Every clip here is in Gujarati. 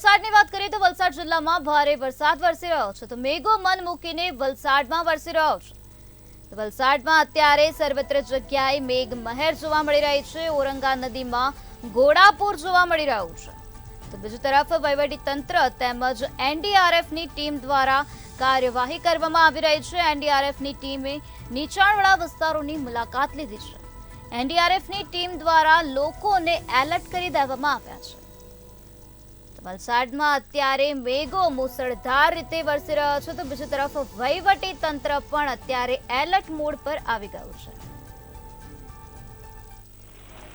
વલસાડની વાત કરીએ તો વલસાડ જિલ્લામાં ભારે વરસાદ વરસી રહ્યો છે તો મેઘો મન મૂકીને વલસાડમાં વરસી રહ્યો છે। તો વલસાડમાં અત્યારે સર્વત્ર જગ્યાએ મેઘ મહેર જોવા મળી રહી છે। ઓરંગા નદીમાં ઘોડાપૂર જોવા મળી રહ્યું છે। તો બીજી તરફ વહીવટી તંત્ર તેમજ એનડીઆરએફની ટીમ દ્વારા કાર્યવાહી કરવામાં આવી રહી છે। એનડીઆરએફની ટીમે નીચાણવાળા વિસ્તારોની મુલાકાત લીધી છે। એનડીઆરએફની ટીમ દ્વારા લોકોને એલર્ટ કરી દેવામાં આવ્યા છે। વલસાડમાં અત્યારે મેઘો મુસળધાર રીતે વરસી રહ્યો છે તો બીજી તરફ વહીવટી તંત્ર પણ અત્યારે એલર્ટ મોડ પર આવી ગયું છે।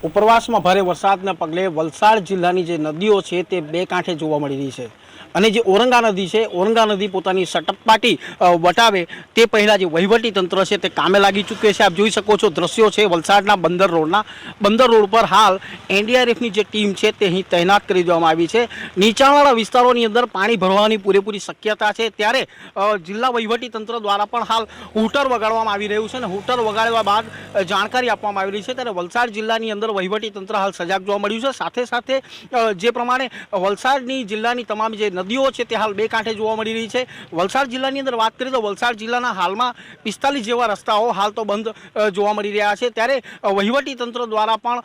ઉપરવાસમાં ભારે વરસાદના પગલે વલસાડ જિલ્લાની જે નદીઓ છે તે બે કાંઠે જોવા મળી રહી છે અને જે ઓરંગા નદી છે, ઓરંગા નદી પોતાની સટપાટી વટાવે તે પહેલાં જે વહીવટી તંત્ર છે તે કામે લાગી ચૂક્યું છે। આપ જોઈ શકો છો દ્રશ્યો છે વલસાડના બંદર રોડના। બંદર રોડ પર હાલ એનડીઆરએફની જે ટીમ છે તે અહીં તૈનાત કરી દેવામાં આવી છે। નીચાણવાળા વિસ્તારોની અંદર પાણી ભરવાની પૂરેપૂરી શક્યતા છે ત્યારે જિલ્લા વહીવટી તંત્ર દ્વારા પણ હાલ હૂટર વગાડવામાં આવી રહ્યું છે અને હૂટર વગાડવા બાદ જાણકારી આપવામાં આવી રહી છે ત્યારે વલસાડ જિલ્લાની અંદર વહીવટી તંત્ર હાલ સજાગ જોવા મળ્યું છે। સાથે સાથે જે પ્રમાણે વલસાડની જિલ્લાની તમામ જે નદીઓ છે તે હાલ બે કાંઠે જોવા મળી રહી છે। વલસાડ જિલ્લાની અંદર વાત કરીએ તો વલસાડ જિલ્લાના હાલમાં 45 જેવા રસ્તાઓ હાલ તો બંધ જોવા મળી રહ્યા છે ત્યારે વહીવટી તંત્ર દ્વારા પણ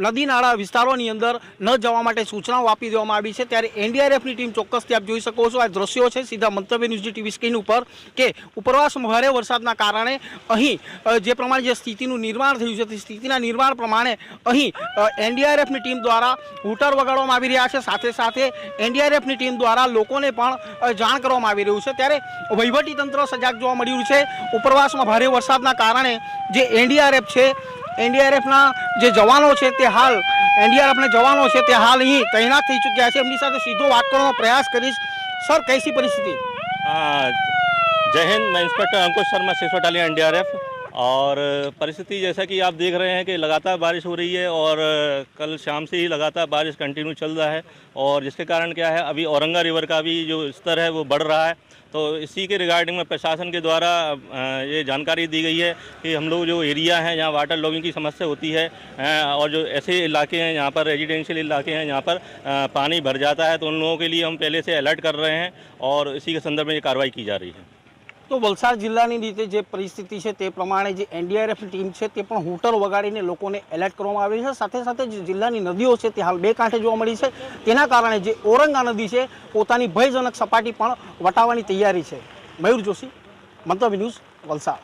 નદી નાળા વિસ્તારોની અંદર ન જવા માટે સૂચનાઓ આપી દેવામાં આવી છે। ત્યારે એનડીઆરએફની ટીમ ચોક્કસથી આપ જોઈ શકો છો આ દ્રશ્યો છે સીધા મંતવ્ય ન્યૂઝની ટીવી સ્ક્રીન ઉપર કે ઉપરવાસમાં ભારે વરસાદના કારણે અહીં જે પ્રમાણે જે સ્થિતિનું નિર્માણ થયું છે તે સ્થિતિના નિર્માણ પ્રમાણે અહીં એનડીઆરએફની ટીમ દ્વારા હૂટર વગાડવામાં આવી રહ્યા છે। સાથે સાથે એનડીઆરએફની ટીમ દ્વારા લોકોને પણ જાણ કરવામાં આવી રહ્યું છે ત્યારે વહીવટી તંત્ર સજાગ જોવા મળ્યું છે। ઉપરવાસમાં ભારે વરસાદના કારણે જે એનડીઆરએફ છે, એનડીઆરએફના જે જવાનો છે તે હાલ અહીં તૈનાત થઈ ચૂક્યા છે। એમની સાથે સીધો વાત કરવાનો પ્રયાસ કરીશ। સર, कैसी परिस्थिति? जय हिंद। मैं इंस्पेक्टर अंकुश शर्मा, 6 बटालियन एनडीआरएफ। और परिस्थिति जैसा कि आप देख रहे हैं कि लगातार बारिश हो रही है और कल शाम से ही लगातार बारिश कंटिन्यू चल रहा है और जिसके कारण क्या है अभी औरंगा रिवर का भी जो स्तर है वो बढ़ रहा है। तो इसी के रिगार्डिंग में प्रशासन के द्वारा ये जानकारी दी गई है कि हम लोग जो एरिया हैं जहाँ वाटर लॉगिंग की समस्या होती है और जो ऐसे इलाके हैं जहाँ पर रेजिडेंशियल इलाके हैं जहाँ पर पानी भर जाता है तो उन लोगों के लिए हम पहले से अलर्ट कर रहे हैं और इसी के संदर्भ में ये कार्रवाई की जा रही है। તો વલસાડ જિલ્લાની રીતે જે પરિસ્થિતિ છે તે પ્રમાણે જે એનડીઆરએફની ટીમ છે તે પણ હૂટર વગાડીને લોકોને એલર્ટ કરવામાં આવી છે। સાથે સાથે જે જિલ્લાની નદીઓ છે તે હાલ બે કાંઠે જોવા મળી છે તેના કારણે જે ઓરંગા નદી છે પોતાની ભયજનક સપાટી પણ વટાવવાની તૈયારી છે। મયુર જોશી, મંતવ્ય ન્યૂઝ, વલસાડ।